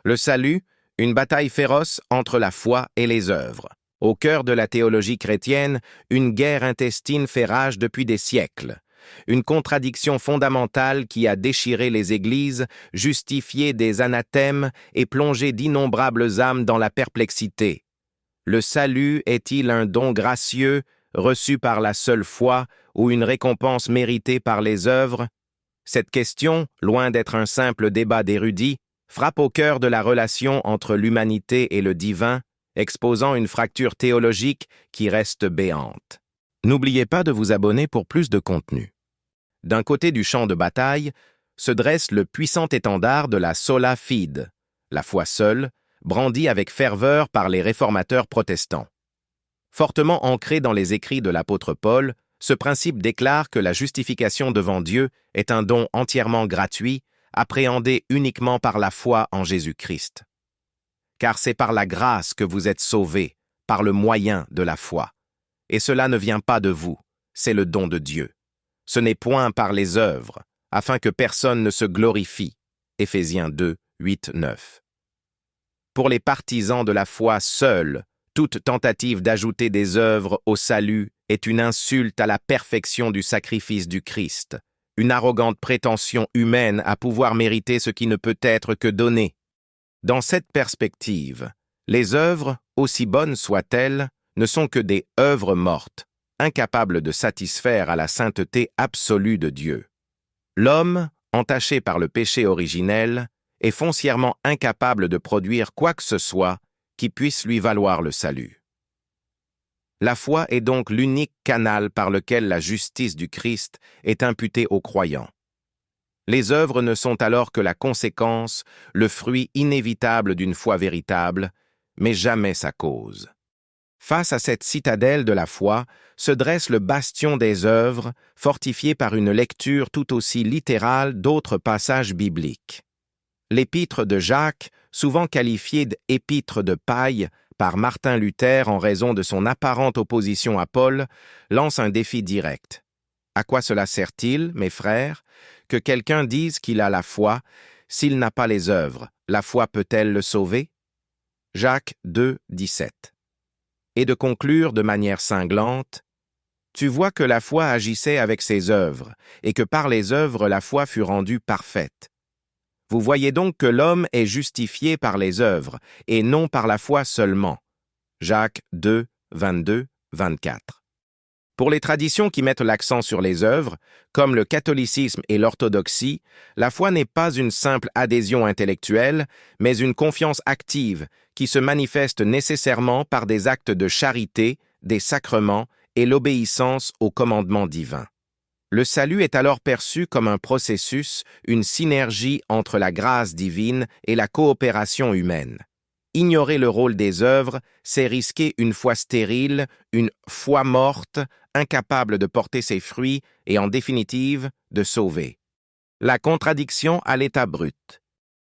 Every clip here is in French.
Le salut, une bataille féroce entre la foi et les œuvres. Au cœur de la théologie chrétienne, une guerre intestine fait rage depuis des siècles. Une contradiction fondamentale qui a déchiré les églises, justifié des anathèmes et plongé d'innombrables âmes dans la perplexité. Le salut est-il un don gracieux, reçu par la seule foi, ou une récompense méritée par les œuvres? Cette question, loin d'être un simple débat d'érudits, frappe au cœur de la relation entre l'humanité et le divin, exposant une fracture théologique qui reste béante. N'oubliez pas de vous abonner pour plus de contenu. D'un côté du champ de bataille, se dresse le puissant étendard de la sola fide, la foi seule, brandie avec ferveur par les réformateurs protestants. Fortement ancré dans les écrits de l'apôtre Paul, ce principe déclare que la justification devant Dieu est un don entièrement gratuit, appréhendé uniquement par la foi en Jésus-Christ. Car c'est par la grâce que vous êtes sauvés, par le moyen de la foi. Et cela ne vient pas de vous, c'est le don de Dieu. Ce n'est point par les œuvres, afin que personne ne se glorifie. Éphésiens 2, 8, 9. Pour les partisans de la foi seule, toute tentative d'ajouter des œuvres au salut est une insulte à la perfection du sacrifice du Christ, une arrogante prétention humaine à pouvoir mériter ce qui ne peut être que donné. Dans cette perspective, les œuvres, aussi bonnes soient-elles, ne sont que des œuvres mortes, incapables de satisfaire à la sainteté absolue de Dieu. L'homme, entaché par le péché originel, est foncièrement incapable de produire quoi que ce soit qui puisse lui valoir le salut. La foi est donc l'unique canal par lequel la justice du Christ est imputée aux croyants. Les œuvres ne sont alors que la conséquence, le fruit inévitable d'une foi véritable, mais jamais sa cause. Face à cette citadelle de la foi se dresse le bastion des œuvres, fortifié par une lecture tout aussi littérale d'autres passages bibliques. L'épître de Jacques, souvent qualifiée d'épître de paille par Martin Luther en raison de son apparente opposition à Paul, lance un défi direct. À quoi cela sert-il, mes frères, que quelqu'un dise qu'il a la foi, s'il n'a pas les œuvres, la foi peut-elle le sauver? Jacques 2, 17. Et de conclure de manière cinglante, « Tu vois que la foi agissait avec ses œuvres, et que par les œuvres la foi fut rendue parfaite. Vous voyez donc que l'homme est justifié par les œuvres, et non par la foi seulement. » Jacques 2, 22, 24. Pour les traditions qui mettent l'accent sur les œuvres, comme le catholicisme et l'orthodoxie, la foi n'est pas une simple adhésion intellectuelle, mais une confiance active qui se manifeste nécessairement par des actes de charité, des sacrements et l'obéissance aux commandements divins. Le salut est alors perçu comme un processus, une synergie entre la grâce divine et la coopération humaine. Ignorer le rôle des œuvres, c'est risquer une foi stérile, une foi morte, incapable de porter ses fruits et, en définitive, de sauver. La contradiction à l'état brut.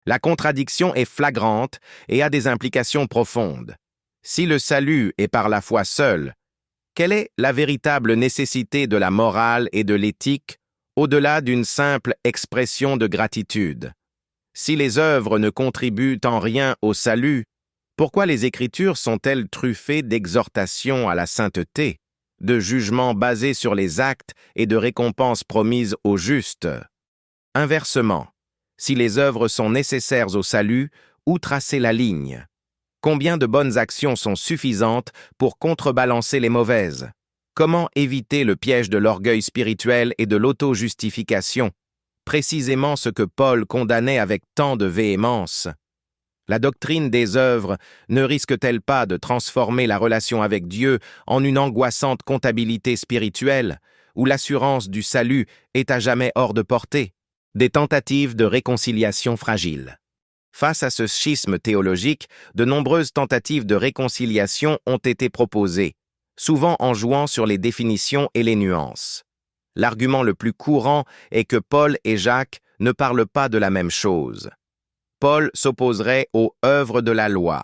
La contradiction est flagrante et a des implications profondes. Si le salut est par la foi seule, quelle est la véritable nécessité de la morale et de l'éthique, au-delà d'une simple expression de gratitude? Si les œuvres ne contribuent en rien au salut, pourquoi les Écritures sont-elles truffées d'exhortations à la sainteté, de jugements basés sur les actes et de récompenses promises aux justes? Inversement, si les œuvres sont nécessaires au salut, où tracer la ligne? Combien de bonnes actions sont suffisantes pour contrebalancer les mauvaises? Comment éviter le piège de l'orgueil spirituel et de l'auto-justification, précisément ce que Paul condamnait avec tant de véhémence? La doctrine des œuvres ne risque-t-elle pas de transformer la relation avec Dieu en une angoissante comptabilité spirituelle, où l'assurance du salut est à jamais hors de portée? Des tentatives de réconciliation fragiles. Face à ce schisme théologique, de nombreuses tentatives de réconciliation ont été proposées, souvent en jouant sur les définitions et les nuances. L'argument le plus courant est que Paul et Jacques ne parlent pas de la même chose. Paul s'opposerait aux œuvres de la loi,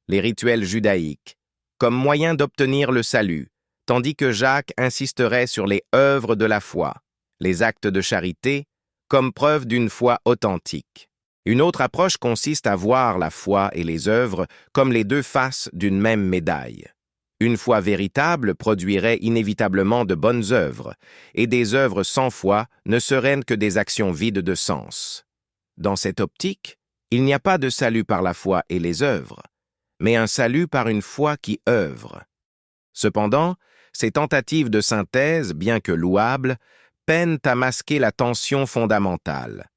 les rituels judaïques, comme moyen d'obtenir le salut, tandis que Jacques insisterait sur les œuvres de la foi, les actes de charité, comme preuve d'une foi authentique. Une autre approche consiste à voir la foi et les œuvres comme les deux faces d'une même médaille. Une foi véritable produirait inévitablement de bonnes œuvres, et des œuvres sans foi ne seraient que des actions vides de sens. Dans cette optique, il n'y a pas de salut par la foi et les œuvres, mais un salut par une foi qui œuvre. Cependant, ces tentatives de synthèse, bien que louables, peinent à masquer la tension fondamentale.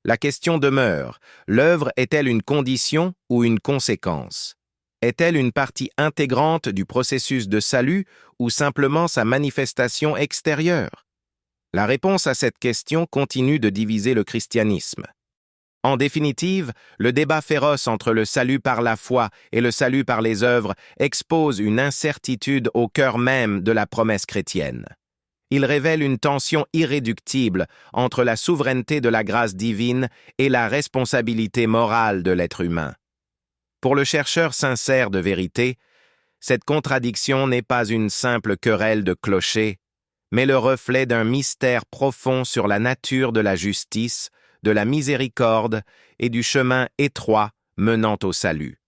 La question demeure, l'œuvre est-elle une condition ou une conséquence? Est-elle une partie intégrante du processus de salut ou simplement sa manifestation extérieure? La réponse à cette question continue de diviser le christianisme. En définitive, le débat féroce entre le salut par la foi et le salut par les œuvres expose une incertitude au cœur même de la promesse chrétienne. Il révèle une tension irréductible entre la souveraineté de la grâce divine et la responsabilité morale de l'être humain. Pour le chercheur sincère de vérité, cette contradiction n'est pas une simple querelle de clochers, mais le reflet d'un mystère profond sur la nature de la justice, de la miséricorde et du chemin étroit menant au salut.